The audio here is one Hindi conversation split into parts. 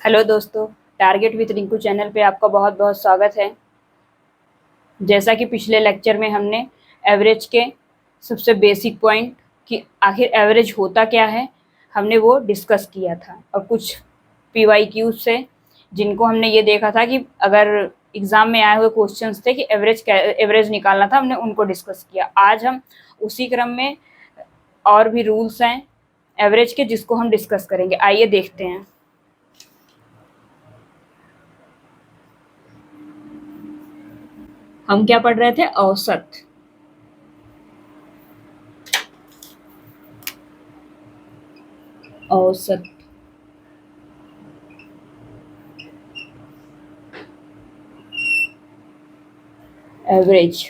हेलो दोस्तों, टारगेट विद रिंकू चैनल पे आपका बहुत बहुत स्वागत है। जैसा कि पिछले लेक्चर में हमने एवरेज के सबसे बेसिक पॉइंट कि आखिर एवरेज होता क्या है, हमने वो डिस्कस किया था। और कुछ PYQ से जिनको हमने ये देखा था कि अगर एग्ज़ाम में आए हुए क्वेश्चंस थे कि एवरेज निकालना था, हमने उनको डिस्कस किया। आज हम उसी क्रम में और भी रूल्स हैं एवरेज के जिसको हम डिस्कस करेंगे। आइए देखते हैं। हम क्या पढ़ रहे थे? औसत। औसत एवरेज।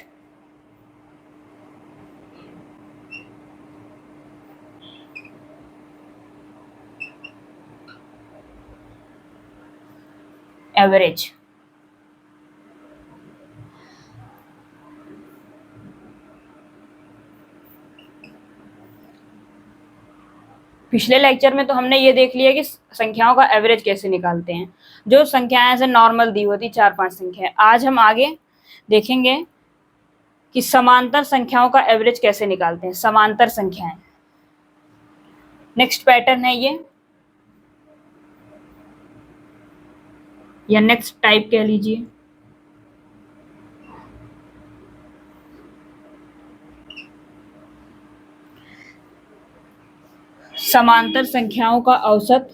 एवरेज पिछले लेक्चर में तो हमने ये देख लिया कि संख्याओं का एवरेज कैसे निकालते हैं। जो संख्याएं ऐसे नॉर्मल दी होती 4-5 संख्याएं। आज हम आगे देखेंगे कि समांतर संख्याओं का एवरेज कैसे निकालते हैं। समांतर संख्याएं नेक्स्ट पैटर्न है ये, या नेक्स्ट टाइप कह लीजिए। समांतर संख्याओं का औसत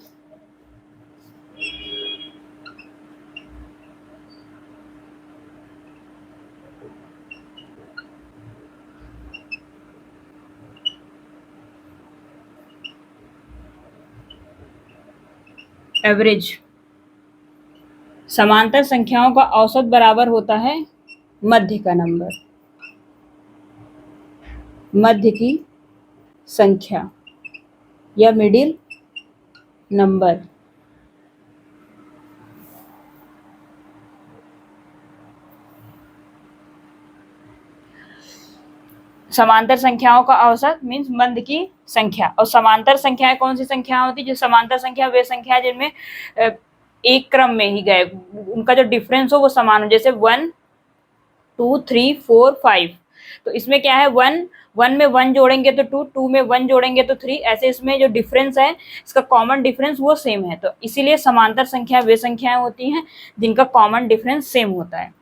एवरेज। समांतर संख्याओं का औसत बराबर होता है मध्य का नंबर, मध्य की संख्या या मिडिल नंबर। समांतर संख्याओं का औसत मीन्स मध्य की संख्या। और समांतर संख्याएं कौन सी संख्या होती है? जो समांतर संख्या वे संख्या जिनमें एक क्रम में ही गए, उनका जो डिफरेंस हो वो समान हो। जैसे 1 2 3 4 5, तो इसमें क्या है, 1 में 1 जोड़ेंगे तो 2, 2 में 1 जोड़ेंगे तो 3, ऐसे इसमें जो डिफरेंस है इसका कॉमन डिफरेंस वो सेम है। तो इसीलिए समांतर संख्या वे संख्याएं होती हैं जिनका कॉमन डिफरेंस सेम होता है।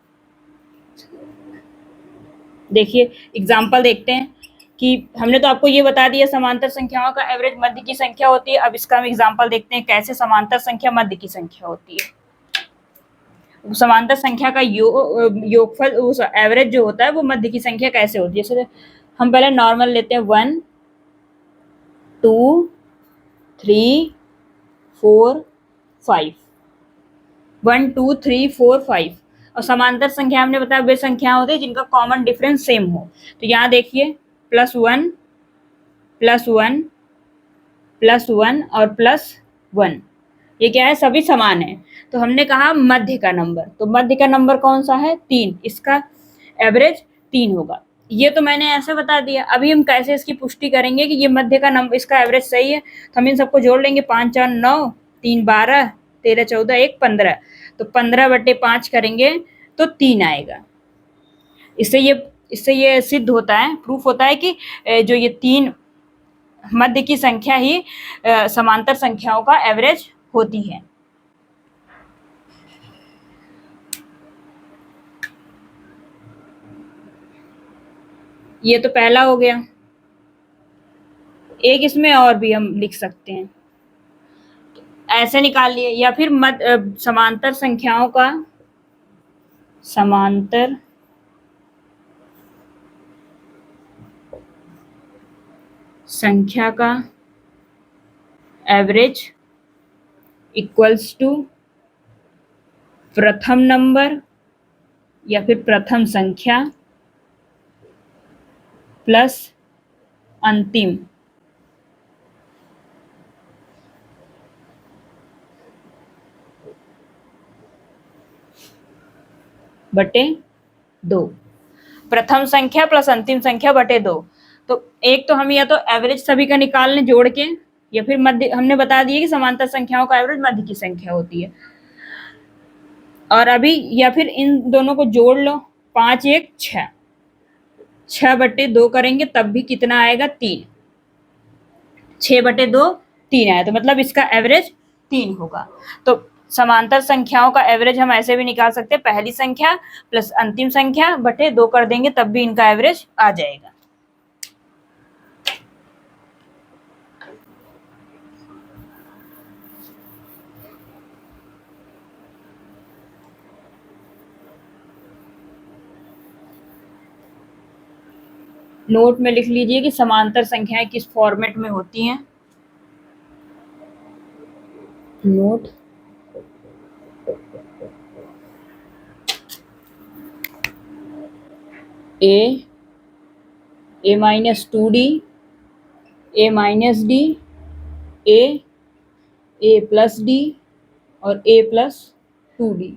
देखिए एग्जाम्पल देखते हैं कि हमने तो आपको ये बता दिया समांतर संख्याओं का एवरेज मध्य की संख्या होती है। अब इसका हम एग्जाम्पल देखते हैं कैसे समांतर संख्या मध्य की संख्या होती है। समांतर संख्या का योगफल एवरेज जो होता है वो मध्य की संख्या कैसे होती है। जैसे हम पहले नॉर्मल लेते हैं 1 2 3 4 5, 1 2 3 4 5। और समांतर संख्या हमने बताया वे संख्या होती है जिनका कॉमन डिफरेंस सेम हो। तो यहाँ देखिए +1 +1 +1 और +1, ये क्या है, सभी समान है। तो हमने कहा मध्य का नंबर, तो मध्य का नंबर कौन सा है? 3। इसका एवरेज 3 होगा। ये तो मैंने ऐसे बता दिया। अभी हम कैसे इसकी पुष्टि करेंगे कि ये मध्य का नंबर, इसका एवरेज सही है? तो हम इन सबको जोड़ लेंगे। 5 4 9, 3 12, 13 14, 1 15। तो 15/5 करेंगे तो 3 आएगा। इससे ये सिद्ध होता है, प्रूफ होता है कि जो ये 3 मध्य की संख्या ही समांतर संख्याओं का एवरेज होती है। ये तो पहला हो गया। एक इसमें और भी हम लिख सकते हैं, ऐसे निकाल लिए। या फिर समांतर संख्याओं का, समांतर संख्या का एवरेज इक्वल्स टू प्रथम नंबर या फिर प्रथम संख्या प्लस अंतिम बटे 2। प्रथम संख्या प्लस अंतिम संख्या बटे 2। तो एक तो हम या तो एवरेज सभी का निकाल लें जोड़ के, या फिर मध्य, हमने बता दिया कि समांतर संख्याओं का एवरेज मध्य की संख्या होती है। और अभी या फिर इन दोनों को जोड़ लो, 5 1 6, 6/2 करेंगे तब भी कितना आएगा, 3। 6/2 3 आया, तो मतलब इसका एवरेज 3 होगा। तो समांतर संख्याओं का एवरेज हम ऐसे भी निकाल सकते हैं, पहली संख्या प्लस अंतिम संख्या बटे 2 कर देंगे तब भी इनका एवरेज आ जाएगा। नोट में लिख लीजिए कि समांतर संख्याएं किस फॉर्मेट में होती हैं। Note a minus 2d, a minus D, a plus D और a प्लस 2d,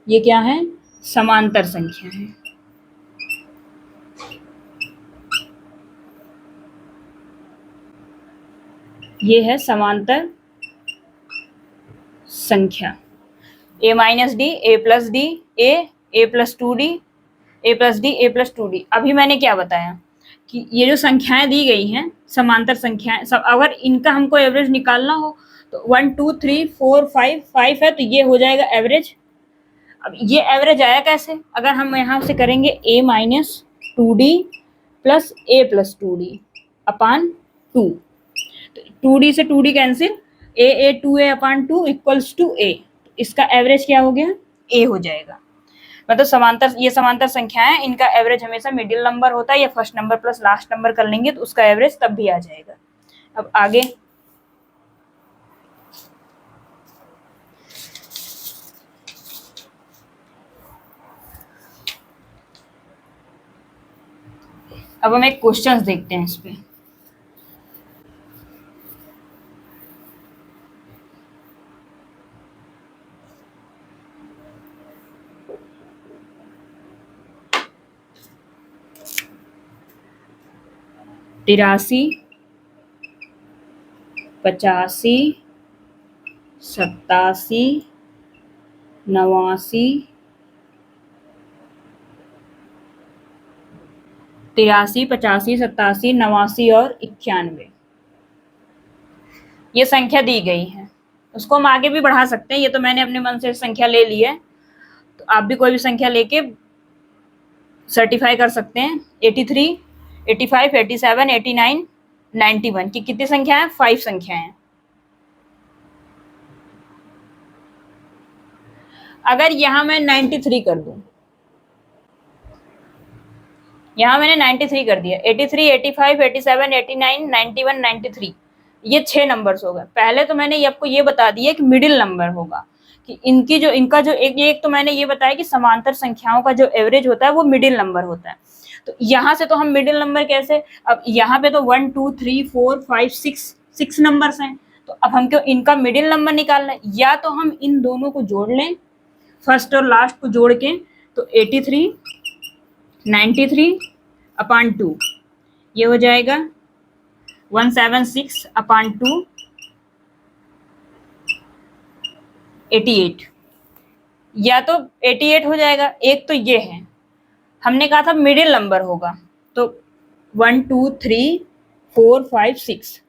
ये क्या है, समांतर संख्या है। ये है समांतर संख्या। a minus D, a plus D, a plus 2d, a plus D, a plus 2d। अभी मैंने क्या बताया कि ये जो संख्याएं दी गई हैं समांतर संख्याएं, सब अगर इनका हमको एवरेज निकालना हो तो 1 2 3 4 5 5 है तो ये हो जाएगा एवरेज। अब ये एवरेज आया कैसे, अगर हम यहाँ से करेंगे a minus 2d plus a plus 2d upon 2, तो 2d से 2d cancel, a 2a upon 2 equals to a, इसका एवरेज क्या हो गया, a हो जाएगा। मतलब समांतर, ये समांतर संख्या है, इनका एवरेज हमेशा मिडिल नंबर होता है, या first number plus last number कर लेंगे तो उसका एवरेज तब भी आ जाएगा। अब आगे अब हम एक क्वेश्चन देखते हैं इस पे। तिरासी, 85, 87, 89, 83, 85, 87, 89 और 91, ये संख्या दी गई है। उसको हम आगे भी बढ़ा सकते हैं, ये तो मैंने अपने मन से संख्या ले ली है, तो आप भी कोई भी संख्या लेके सर्टिफाई कर सकते हैं। 83, 85, 87, 89, 91 की कितनी संख्या है, 5 संख्या है। अगर यहां मैं 93 कर दूं, यहां मैंने 93 कर दिया, 83, 85, 87, 89, 91, 93, ये 6 नंबर्स हो गए। पहले तो मैंने आपको ये बता दिया कि मिडिल नंबर होगा, कि इनकी जो इनका जो एक तो मैंने ये बताया कि समांतर संख्याओं का जो एवरेज होता है वो मिडिल नंबर होता है। तो यहाँ से तो हम मिडिल नंबर कैसे, अब यहाँ पे तो 1 2 3 4 5 6 नंबर्स हैं, तो अब हमको इनका मिडिल नंबर निकालना है, या तो हम इन दोनों को जोड़ लें, फर्स्ट और लास्ट को जोड़ के, तो 83, 93 अपान 2, ये हो जाएगा 176 अपान 2, 88, या तो 88 हो जाएगा। एक तो ये है, हमने कहा था मिडिल नंबर होगा, तो 1 2 3 4 5 6,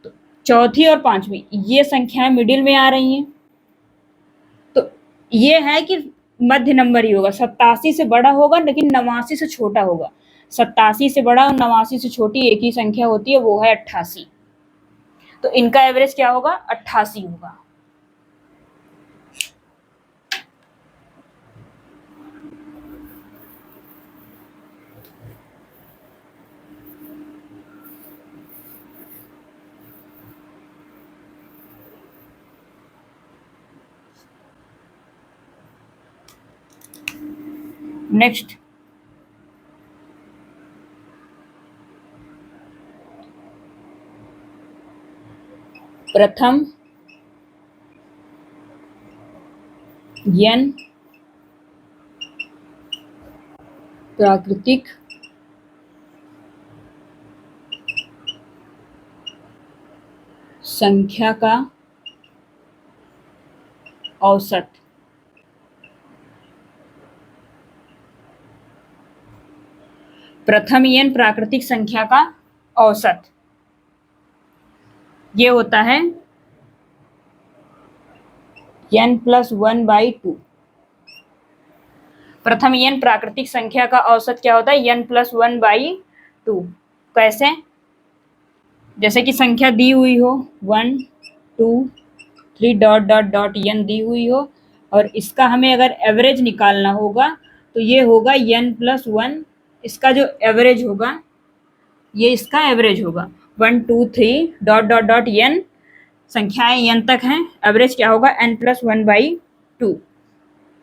तो चौथी और पांचवी ये संख्याएं मिडिल में आ रही हैं, तो ये है कि मध्य नंबर ही होगा, 87 से बड़ा होगा लेकिन 89 से छोटा होगा। 87 से बड़ा और 89 से छोटी एक ही संख्या होती है, वो है 88, तो इनका एवरेज क्या होगा, 88 होगा। नेक्स्ट, प्रथम n प्राकृतिक संख्या का औसत प्रथम n प्राकृतिक संख्या का औसत ये होता है n+1/2। प्रथम n प्राकृतिक संख्या का औसत क्या होता है n+1/2। कैसे? जैसे कि संख्या दी हुई हो 1 2 3 डॉट डॉट डॉट n दी हुई हो और इसका हमें अगर एवरेज निकालना होगा तो ये होगा n+1। इसका जो एवरेज होगा ये इसका एवरेज होगा 1 2 3 डॉट डॉट डॉट n संख्याएं n तक हैं, एवरेज क्या होगा n+1/2।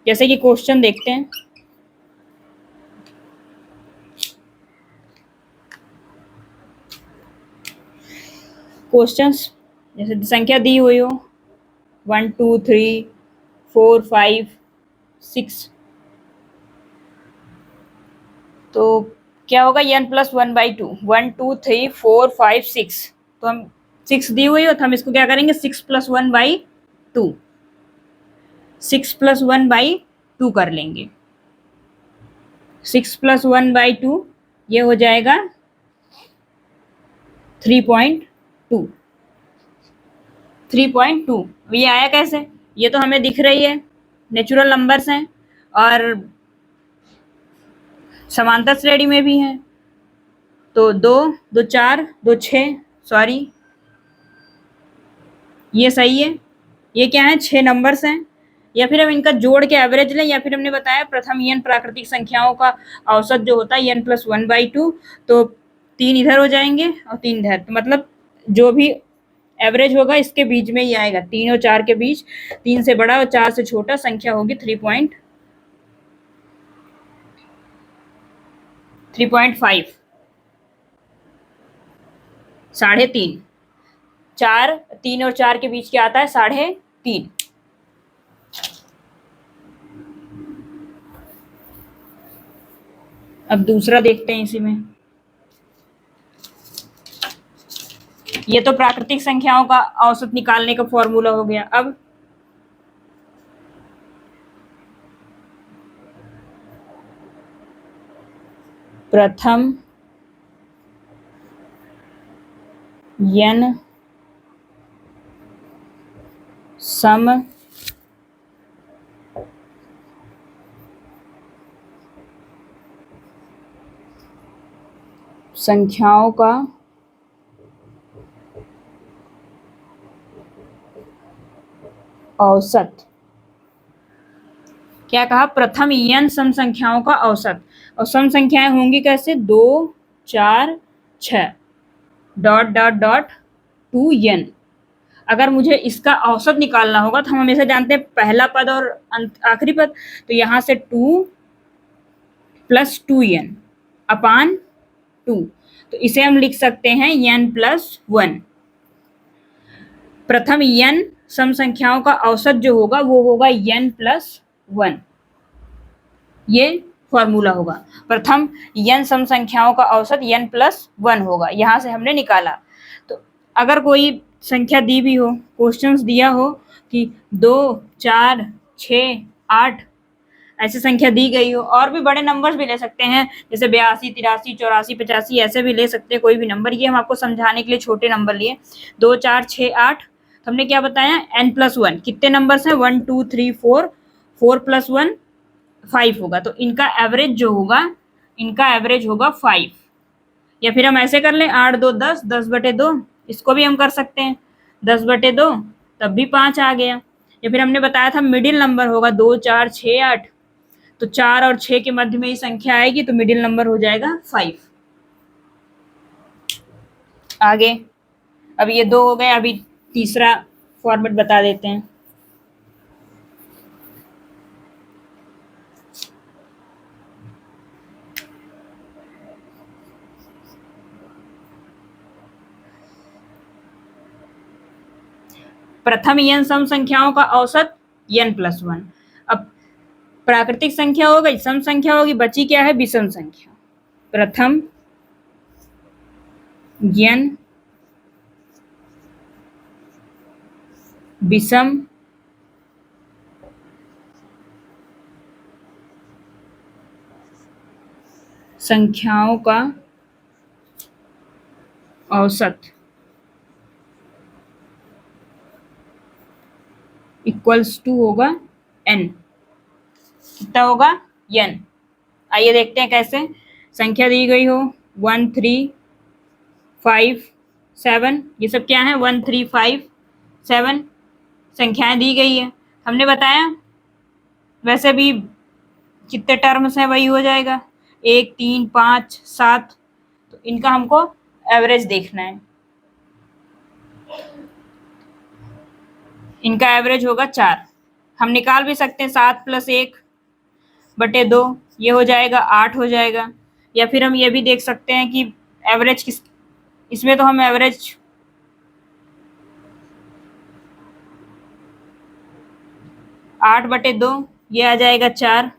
जैसे कि क्वेश्चन देखते हैं। क्वेश्चंस जैसे संख्या दी हुई हो 1 2 3 4 5 6 तो क्या होगा n+1/2 1 2 3 4 5 6। तो हम 6 दी हुई हो तो हम इसको क्या करेंगे 6+1/2 6+1/2 कर लेंगे। 6+1/2 ये हो जाएगा 3.2। 3.2 ये आया कैसे? ये तो हमें दिख रही है, नेचुरल नंबर्स हैं और समांतर श्रेणी में भी हैं। तो 2 2 4 2 6 सॉरी ये सही है। ये क्या है 6 नंबर्स हैं। या फिर हम इनका जोड़ के एवरेज लें या फिर हमने बताया प्रथम n प्राकृतिक संख्याओं का औसत जो होता है n+1/2। तो 3 इधर हो जाएंगे और 3 इधर, तो मतलब जो भी एवरेज होगा इसके बीच में ही आएगा, 3 और 4 के बीच। 3 से बड़ा और 4 से छोटा संख्या होगी 3.5 3.5 4 3 और 4 के बीच क्या आता है 3.5। अब दूसरा देखते हैं इसी में। ये तो प्राकृतिक संख्याओं का औसत निकालने का फॉर्मूला हो गया। अब प्रथम n सम संख्याओं का औसत। क्या कहा? प्रथम n सम संख्याओं का औसत। और सम संख्याएं होंगी कैसे 2 4 6 डॉट डॉट डॉट 2n। अगर मुझे इसका औसत निकालना होगा तो हम हमेशा जानते हैं पहला पद और आखिरी पद, तो यहां से 2 + 2n अपान 2, तो इसे हम लिख सकते हैं n+1। प्रथम n सम संख्याओं का औसत जो होगा वो होगा n+1। ये फॉर्मूला होगा। प्रथम n सम संख्याओं का औसत n+1 होगा। यहां से हमने निकाला। तो अगर कोई संख्या दी भी हो, क्वेश्चंस दिया हो कि 2 4 6 8 ऐसी संख्या दी गई हो, और भी बड़े नंबर्स भी ले सकते हैं जैसे 82 83 84 85 ऐसे भी ले सकते हैं, कोई भी नंबर। ये हम आपको समझाने के लिए छोटे नंबर लिए 2 4 6 8। तो हमने क्या बताया n+1 कितने नंबर्स हैं 1 2 3 4 4 + 1 5 होगा। तो इनका एवरेज होगा 5। या फिर हम ऐसे कर लें 8 2 10 10/2, इसको भी हम कर सकते हैं 10/2, तब भी 5 आ गया। या फिर हमने बताया था मिडिल नंबर होगा 2 4 6 8, तो 4 और 6 के मध्य में ही संख्या आएगी तो मिडिल नंबर हो जाएगा 5। आगे अब ये 2 हो गए। अभी तीसरा फॉर्मेट बता देते हैं। प्रथम n सम संख्याओं का औसत n+1। अब प्राकृतिक संख्या हो गई, सम संख्या होगी, बची क्या है विषम संख्या। प्रथम n विषम संख्याओं का औसत इक्वल्स टू होगा n। कितना होगा? n। आइए देखते हैं कैसे। संख्या दी गई हो 1 3 5 7, ये सब क्या है? 1 3 5 7 संख्याएं दी गई है। हमने बताया वैसे भी कितने टर्म्स हैं वही हो जाएगा, 1 3 5 7, तो इनका हमको एवरेज देखना है। इनका एवरेज होगा 4। हम निकाल भी सकते हैं 7 + 1 बटे 2, ये हो जाएगा 8 हो जाएगा। या फिर हम ये भी देख सकते हैं कि एवरेज किस, इसमें तो हम एवरेज 8 बटे 2, ये आ जाएगा 4।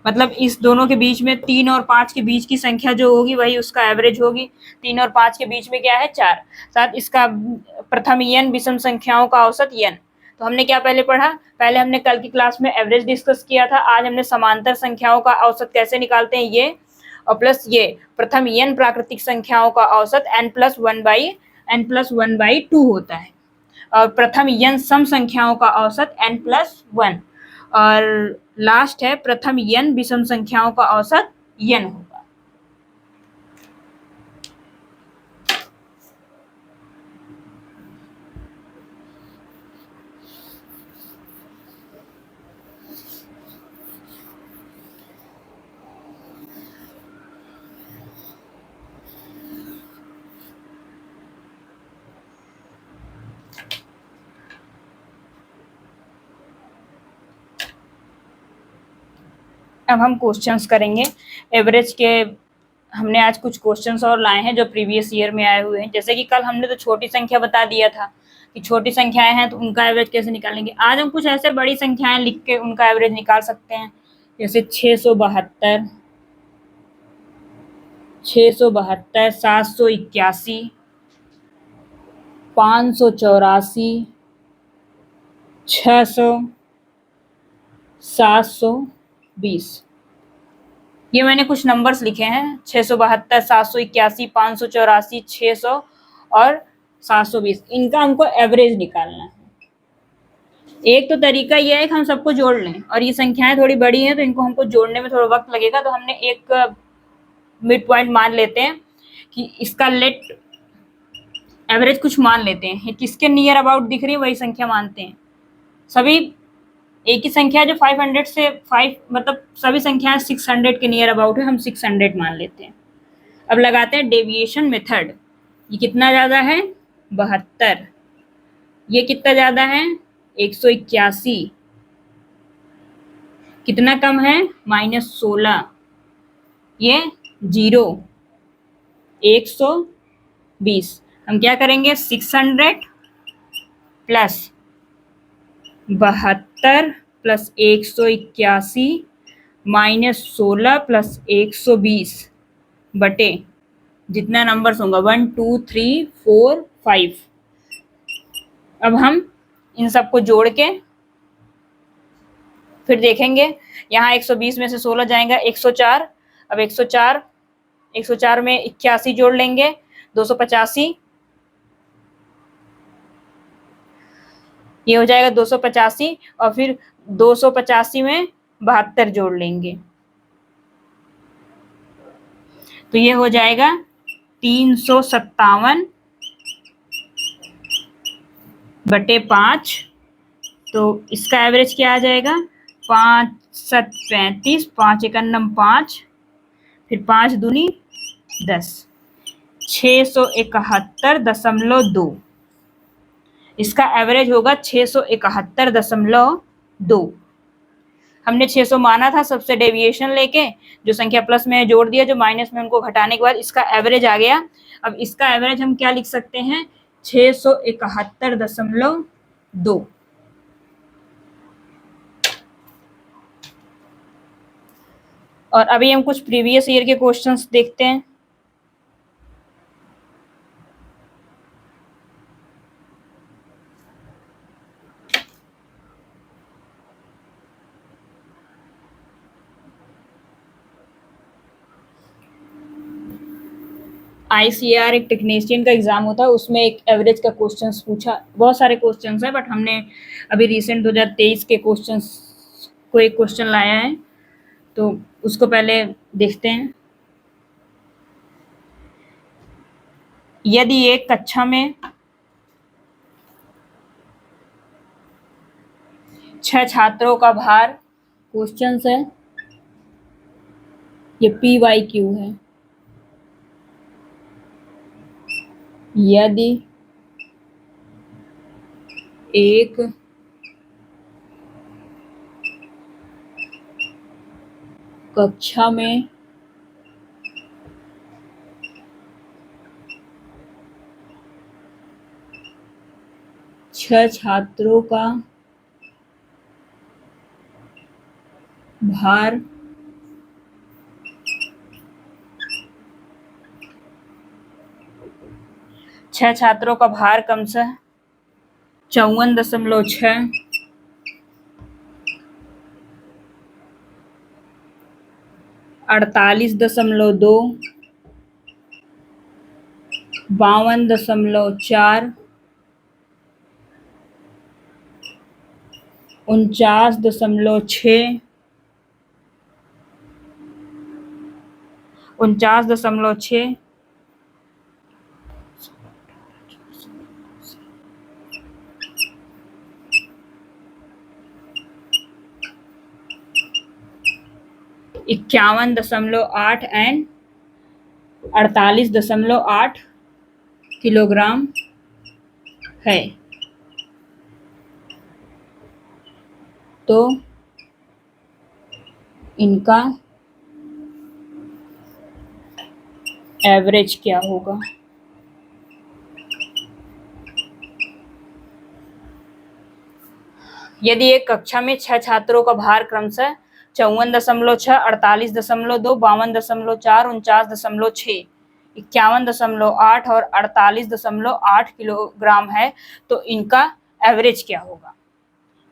मतलब इस दोनों के बीच में 3 और 5 के बीच की संख्या जो होगी वही उसका एवरेज होगी। 3 और 5 के बीच में क्या है? 4। साथ इसका प्रथम n विषम संख्याओं का औसत n। तो हमने क्या पहले पढ़ा? पहले हमने कल की क्लास में एवरेज डिस्कस किया था। आज हमने समांतर संख्याओं का औसत कैसे निकालते हैं ये, और प्लस ये प्रथम n प्राकृतिक संख्याओं का औसत n+1/2 होता है, और प्रथम n सम संख्याओं का औसत n+1, और लास्ट है प्रथम n विषम संख्याओं का औसत n होगा। अब हम क्वेश्चंस करेंगे एवरेज के। हमने आज कुछ क्वेश्चंस और लाए हैं जो प्रीवियस ईयर में आए हुए हैं। जैसे कि कल हमने तो छोटी संख्या बता दिया था कि छोटी संख्याएं हैं तो उनका एवरेज कैसे निकालेंगे। आज हम कुछ ऐसे बड़ी संख्याएं लिख के उनका एवरेज निकाल सकते हैं, जैसे 672, 781, 584, 600, 720। ये मैंने कुछ नंबर्स लिखे हैं, 672, 781, 584, 600 और 720। इनका हमको एवरेज निकालना है। एक तो तरीका यह है कि हम सबको जोड़ लें, और ये संख्याएं थोड़ी बड़ी हैं तो इनको हमको जोड़ने में थोड़ा वक्त लगेगा। तो हमने एक मिड पॉइंट मान लेते हैं कि इसका लेट एवरेज कुछ मान लेते हैं। किसके नियर अबाउट दिख रही है वही संख्या मानते हैं। सभी एक ही संख्या जो 500 से 5 मतलब सभी संख्याएं 600 के नियर अबाउट है, हम 600 मान लेते हैं। अब लगाते हैं डेविएशन मेथड। ये कितना ज़्यादा है? 72। ये कितना ज़्यादा है? 181। कितना कम है? -16। ये 0, 120। हम क्या करेंगे? 600 प्लस 72 प्लस 181 -16 प्लस 120 बटे जितना नंबर्स होगा 1 2 3 4 5। अब हम इन सबको जोड़ के फिर देखेंगे। यहाँ 120 में से 16 जाएगा 104। अब 104 में 81 जोड़ लेंगे 285, ये हो जाएगा 285, और फिर 285 में 72 जोड़ लेंगे तो ये हो जाएगा 357 बटे 5। तो इसका एवरेज क्या आ जाएगा? 5 7 35, 5 1 5, फिर 5 दूनी 10, 671.2। इसका एवरेज होगा 671.2। हमने 600 माना था सबसे डेविएशन लेके, जो संख्या प्लस में जोड़ दिया, जो माइनस में उनको घटाने के बाद इसका एवरेज आ गया। अब इसका एवरेज हम क्या लिख सकते हैं? 671.2। और अभी हम कुछ प्रीवियस ईयर के क्वेश्चंस देखते हैं। ICAR एक टेक्नीशियन का एग्जाम होता है, उसमें एक एवरेज का क्वेश्चंस पूछा, बहुत सारे क्वेश्चंस हैं, बट हमने अभी रिसेंट 2023 के क्वेश्चंस को एक क्वेश्चन लाया है, तो उसको पहले देखते हैं। यदि एक कक्षा में 6 छात्रों का भार, क्वेश्चंस है, ये PYQ है। यदि एक कक्षा में 6 छात्रों का भार 6 छात्रों का भार क्रमशः 54.6, 48.2, 52.4, 49.6, 49.6, 51.8 एंड 48.8 किलोग्राम है। तो इनका एवरेज क्या होगा? यदि एक कक्षा में 6 छात्रों का भार क्रमशः 54.6, 48.2, 52.4, 49.6, 51.8 और 48.8 किलोग्राम है, तो इनका एवरेज क्या होगा?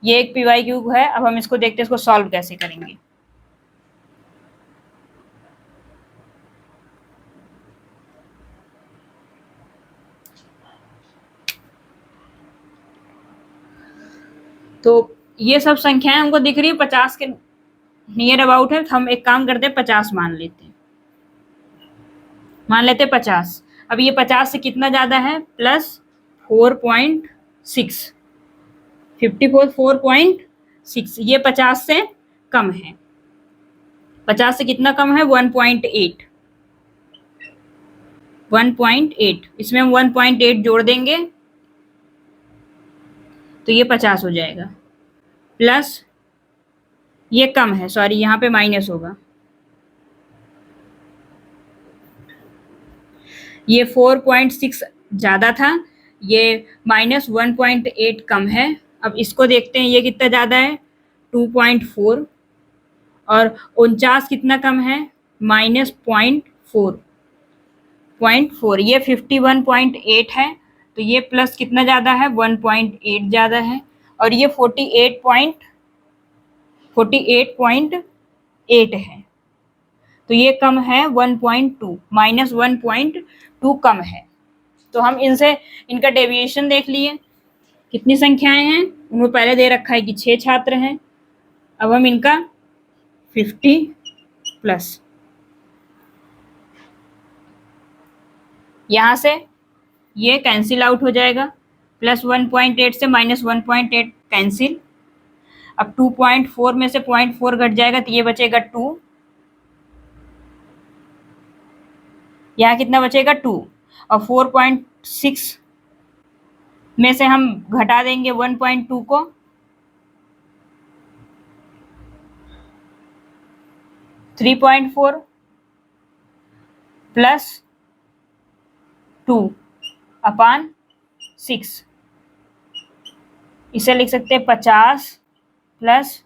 ये एक PYQ है। अब हम इसको देखते हैं, इसको सॉल्व कैसे करेंगे। तो ये सब संख्याएं हमको दिख रही है 50 के नियर अबाउट है, तो हम एक काम करते हैं 50 मान लेते हैं, 50। अब ये 50 से कितना ज्यादा है? प्लस 4.6, 4.6, ये 50 से कम है। 50 से कितना कम है? 1.8, 1.8। इसमें हम 1.8 जोड़ देंगे तो ये 50 हो जाएगा। प्लस ये कम है, सॉरी यहाँ पे माइनस होगा, ये 4.6 ज्यादा था, ये -1.8 कम है। अब इसको देखते हैं, ये कितना ज्यादा है? 2.4, और 49 कितना कम है? -0.4, ये 51.8 है, तो ये प्लस कितना ज्यादा है? 1.8 ज्यादा है, और ये 48.8 है, तो ये कम है 1.2, -1.2 कम है। तो हम इनसे इनका डेविएशन देख लिए, कितनी संख्याएं हैं उनको पहले दे रखा है कि 6 छात्र हैं। अब हम इनका 50 प्लस, यहां से ये कैंसिल आउट हो जाएगा, प्लस 1.8 से -1.8 कैंसिल। अब 2.4 में से 0.4 घट जाएगा, तो ये बचेगा 2, यहाँ कितना बचेगा? 2, और 4.6 में से हम घटा देंगे 1.2 को, 3.4 प्लस 2/6, इसे लिख सकते हैं 50 प्लस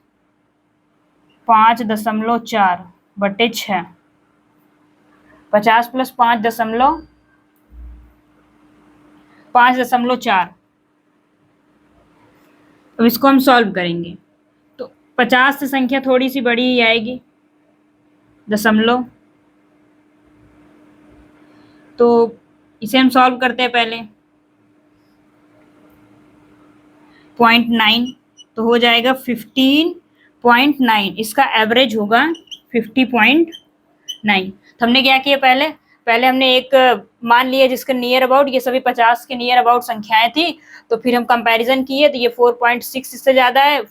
5.4/6, 50 प्लस 5.4। अब इसको हम सॉल्व करेंगे, तो 50 से संख्या थोड़ी सी बड़ी ही आएगी, दशमलव, तो इसे हम सॉल्व करते हैं पहले। 0.9 तो हो जाएगा 15.9, इसका एवरेज होगा 50.9। तो हमने क्या किया, पहले पहले हमने एक मान लिया जिसके नियर अबाउट, ये सभी 50 के नियर अबाउट संख्याएं थी, तो फिर हम कंपैरिजन किए तो ये 4.6 इससे ज्यादा है,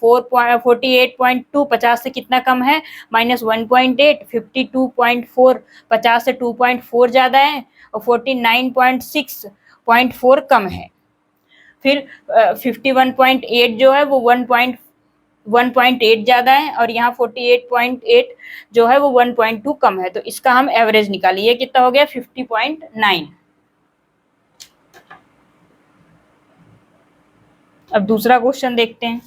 48.2 50 से कितना कम है, -1.8, 52.4 50 से 2.4 ज्यादा है, और 49.6 कम है। फिर 51.8 जो है वो 1.8 ज्यादा है, और यहाँ 48.8 जो है वो 1.2 कम है। तो इसका हम एवरेज निकालिए, ये कितना हो गया 50.9। अब दूसरा क्वेश्चन देखते हैं।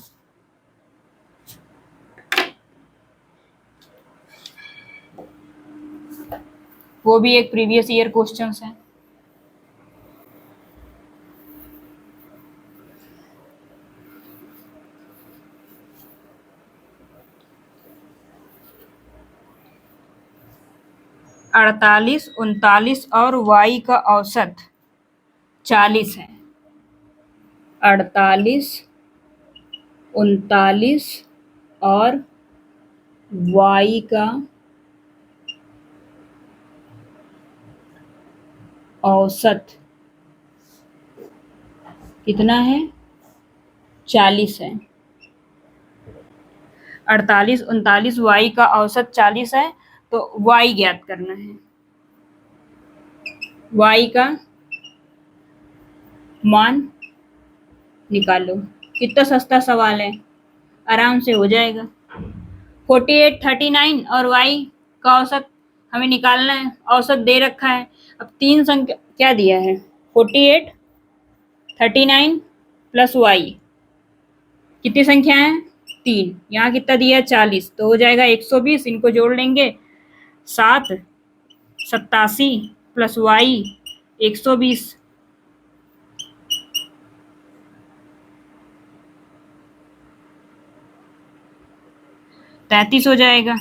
वो भी एक प्रीवियस ईयर क्वेश्चन है। अड़तालीस, 39 और y का औसत 40 है। 48, 39 और y का औसत कितना है, 40 है। 48, 39 y का औसत 40 है, तो y ज्ञात करना है। y का मान निकालो। कितना सस्ता सवाल है, आराम से हो जाएगा। 48, 39 और y का औसत हमें निकालना है, औसत दे रखा है। अब तीन संख्या क्या दिया है, 48, 39 प्लस y, कितनी संख्या है, तीन। यहाँ कितना दिया है, 40, तो हो जाएगा 120, इनको जोड़ लेंगे, 7, 87 प्लस y 120, 33 हो जाएगा।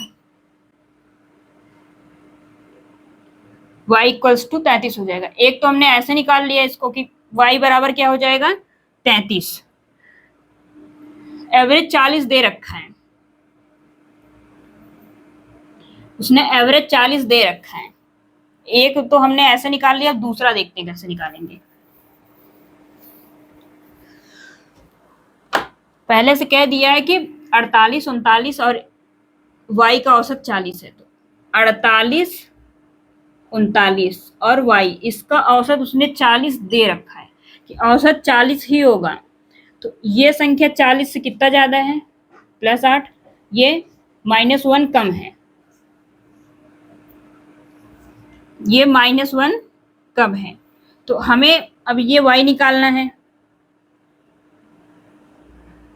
y इक्वल्स टू 33 हो जाएगा। एक तो हमने ऐसे निकाल लिया इसको कि y बराबर क्या हो जाएगा, 33। एवरेज 40 दे रखा है, उसने एवरेज 40 दे रखा है। एक तो हमने ऐसे निकाल लिया, अब दूसरा देखते हैं कैसे निकालेंगे। पहले से कह दिया है कि 48, 39 और y का औसत 40 है, तो 48, 39 और y, इसका औसत उसने 40 दे रखा है कि औसत 40 ही होगा। तो ये संख्या 40 से कितना ज्यादा है, +8, ये -1 कम है, ये -1 कम है। तो हमें अब ये y निकालना है,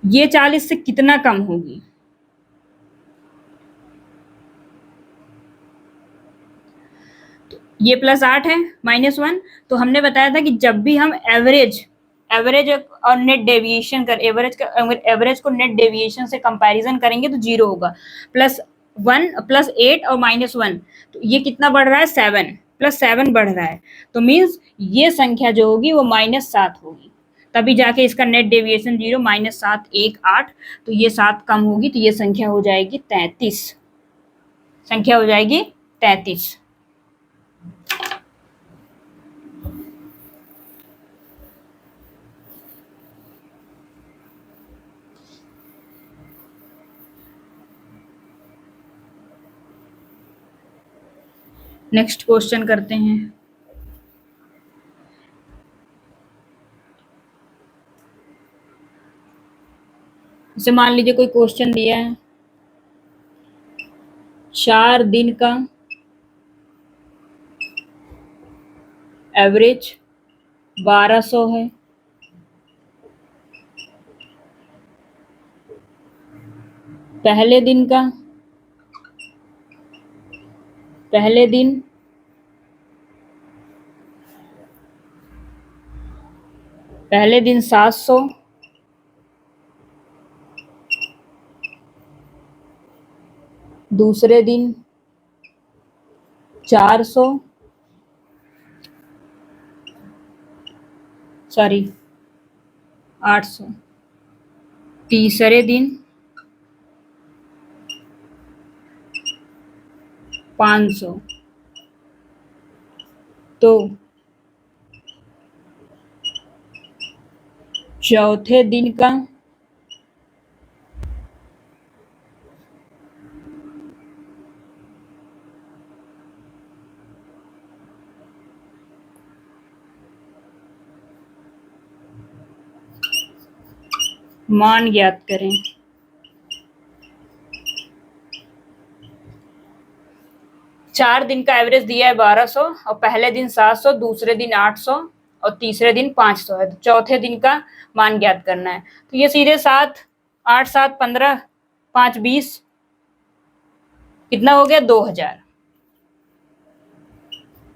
ये 40 से कितना कम होगी, तो ये +8 है, -1। तो हमने बताया था कि जब भी हम एवरेज और नेट डेविएशन कर, एवरेज को नेट डेविएशन से कंपैरिजन करेंगे तो 0 होगा। +1, +8 और -1, तो ये कितना बढ़ रहा है, 7, +7 बढ़ रहा है। तो मीन्स ये संख्या जो होगी वो -7 होगी, तभी जाके इसका नेट डेविएशन 0, -7, 1, 8, तो ये 7 कम होगी, तो ये संख्या हो जाएगी 33। संख्या हो जाएगी 33। नेक्स्ट क्वेश्चन करते हैं। जैसे मान लीजिए कोई क्वेश्चन दिया है, 4 दिन का एवरेज 1200 है, पहले दिन का, पहले दिन पहले दिन 700, दूसरे दिन 400, सॉरी 800, तीसरे दिन 500, तो चौथे दिन का मान ज्ञात करें। चार दिन का एवरेज दिया है 1200 और पहले दिन 700, दूसरे दिन 800 और तीसरे दिन 500 है। तो चौथे दिन का मान ज्ञात करना है। तो ये सीधे 7, 8, 7, 15, 5, 20 कितना हो गया 2000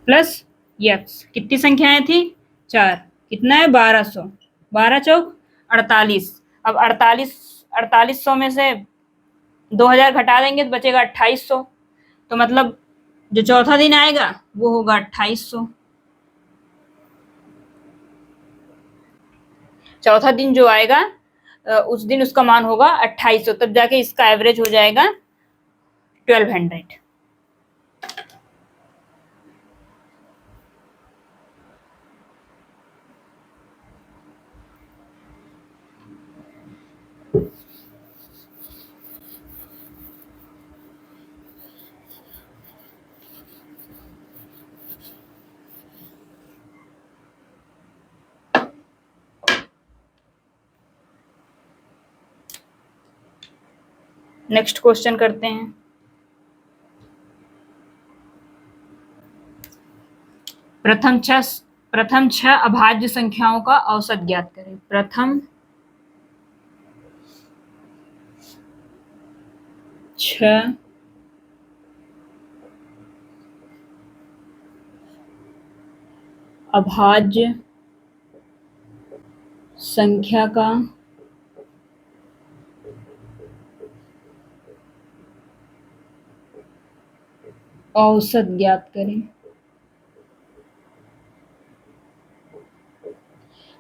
प्लस यक्स। कितनी संख्याएं थी 4, कितना है 1200, 12 चौक 48। अब 4800 में से 2000 घटा देंगे तो बचेगा 2800। तो मतलब जो चौथा दिन आएगा वो होगा 2800। चौथा दिन जो आएगा उस दिन उसका मान होगा 2800, तब जाके इसका एवरेज हो जाएगा 1200। नेक्स्ट क्वेश्चन करते हैं। प्रथम छह अभाज्य संख्याओं का औसत ज्ञात करें। प्रथम 6 अभाज्य संख्या का औसत ज्ञात करें।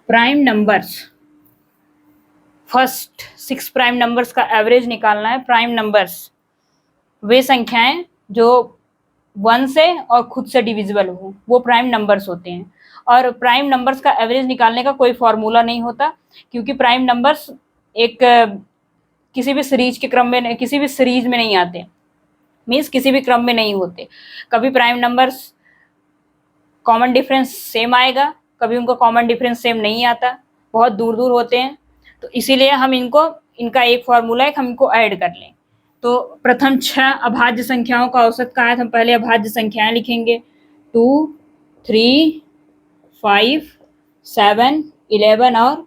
Prime numbers, first 6 prime numbers का एवरेज निकालना है। प्राइम नंबर्स वे संख्याएं जो 1 से और खुद से डिविजिबल हो, वो प्राइम नंबर्स होते हैं। और प्राइम नंबर्स का एवरेज निकालने का कोई फॉर्मूला नहीं होता, क्योंकि प्राइम नंबर्स एक किसी भी सीरीज के क्रम में, किसी भी सीरीज में नहीं आते, मीन्स किसी भी क्रम में नहीं होते। कभी prime numbers common difference same आएगा, कभी उनका कॉमन डिफरेंस सेम नहीं आता, बहुत दूर दूर होते हैं। तो इसीलिए हम इनका एक फॉर्मूला है, हम इनको ऐड कर लें। तो प्रथम 6 अभाज्य संख्याओं का औसत का है। हम पहले अभाज्य संख्याएं लिखेंगे 2, 3, 5, 7, 11 और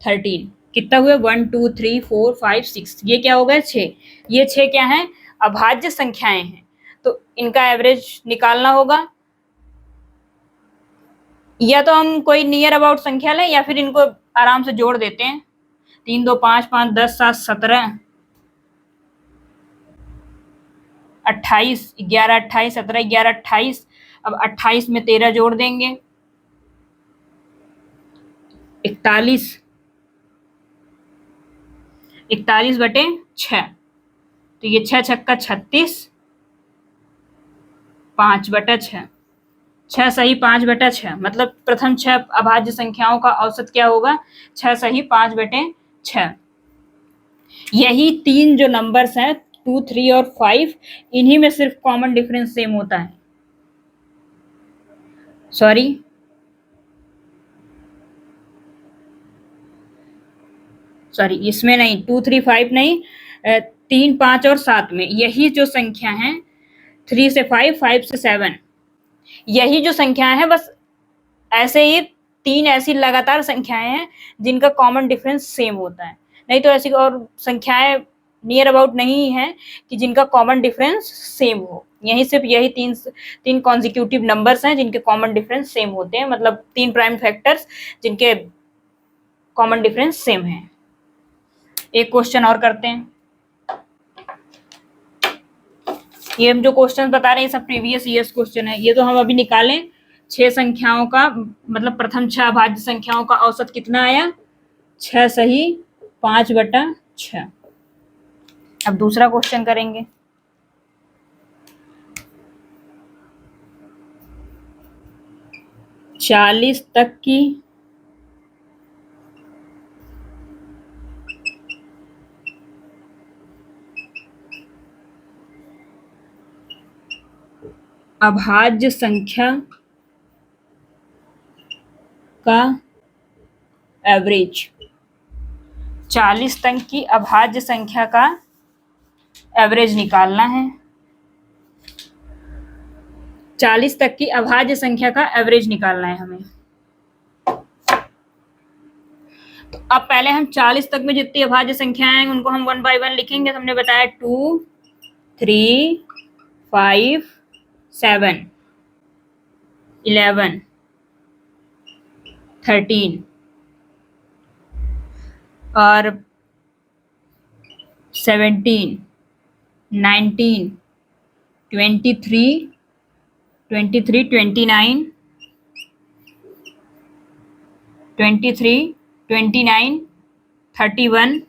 13। कितना हुए 1, 2, 3, 4, 5, 6। ये क्या हो गए 6। ये 6 क्या है अभाज्य संख्याएं हैं। तो इनका एवरेज निकालना होगा। या तो हम कोई नियर अबाउट संख्या लें या फिर इनको आराम से जोड़ देते हैं। 3, 2, 5, 5, 10, 7, 17, 28, 11, 28, 17, 11, 28। अब 28 में 13 जोड़ देंगे 41, 41/6। तो ये 6 छक्का 36, 5/6। 6 सही 5/6, मतलब प्रथम 6 अभाज्य संख्याओं का औसत क्या होगा 6 सही 5/6। यही 3 जो नंबर्स हैं 2, 3 और 5, इन्हीं में सिर्फ कॉमन डिफरेंस सेम होता है। सॉरी इसमें नहीं, 2, 3, 5 नहीं, 3, 5 और 7 में यही जो संख्या है 3 से 5, 5 से 7, यही जो संख्याएं हैं, बस ऐसे ही 3 ऐसी लगातार संख्याएं हैं जिनका कॉमन डिफरेंस सेम होता है। नहीं तो ऐसी और संख्याएं नियर अबाउट नहीं है कि जिनका कॉमन डिफरेंस सेम हो। यही सिर्फ यही तीन कॉन्जिक्यूटिव नंबर्स हैं जिनके कॉमन डिफरेंस सेम होते हैं, मतलब 3 प्राइम फैक्टर्स जिनके कॉमन डिफरेंस सेम है। एक क्वेश्चन और करते हैं। ये हम जो क्वेश्चन बता रहे हैं सब प्रीवियस ईयर्स क्वेश्चन है। ये तो हम अभी निकालें 6 संख्याओं का मतलब प्रथम 6 अभाज्य संख्याओं का औसत कितना आया? 6 सही 5/6। अब दूसरा क्वेश्चन करेंगे। चालीस तक की अभाज्य संख्या का एवरेज। 40 तक की अभाज्य संख्या का एवरेज निकालना है। 40 तक की अभाज्य संख्या का एवरेज निकालना है हमें। तो अब पहले हम 40 तक में जितनी अभाज्य संख्याएं हैं उनको हम 1 बाय 1 लिखेंगे। तो हमने बताया 2, 3, 5, 7, 11, 13 और 17, 19, 23, 29, 31,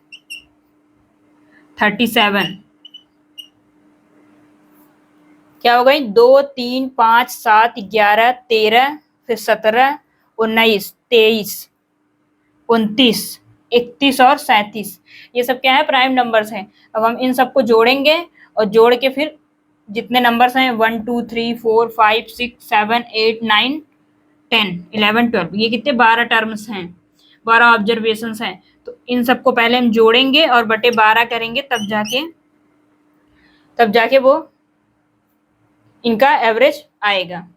37। क्या हो गई? 2, 3, 5, 7, 11, 13, फिर 17, 19, 23, 29, 31 और 37। ये सब क्या है? प्राइम नंबर्स हैं। अब हम इन सबको जोड़ेंगे और जोड़ के फिर जितने नंबर्स हैं 1, 2, 3, 4, 5, 6, 7, 8, 9, 10, 11, 12, ये कितने? 12 टर्म्स हैं, 12 ऑब्जर्वेशंस हैं। तो इन सबको पहले हम जोड़ेंगे और बटे 12 करेंगे, तब जाके वो इनका एवरेज आएगा।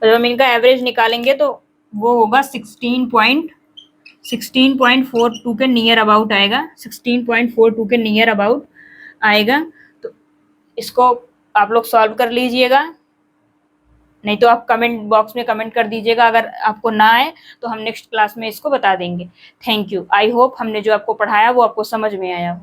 जब हम इनका एवरेज निकालेंगे तो वो होगा 16.42 के नियर अबाउट आएगा। 16.42 के नियर अबाउट आएगा। तो इसको आप लोग सॉल्व कर लीजिएगा, नहीं तो आप कमेंट बॉक्स में कमेंट कर दीजिएगा। अगर आपको ना आए तो हम नेक्स्ट क्लास में इसको बता देंगे। Thank you. आई होप हमने जो आपको पढ़ाया वो आपको समझ में आया हो।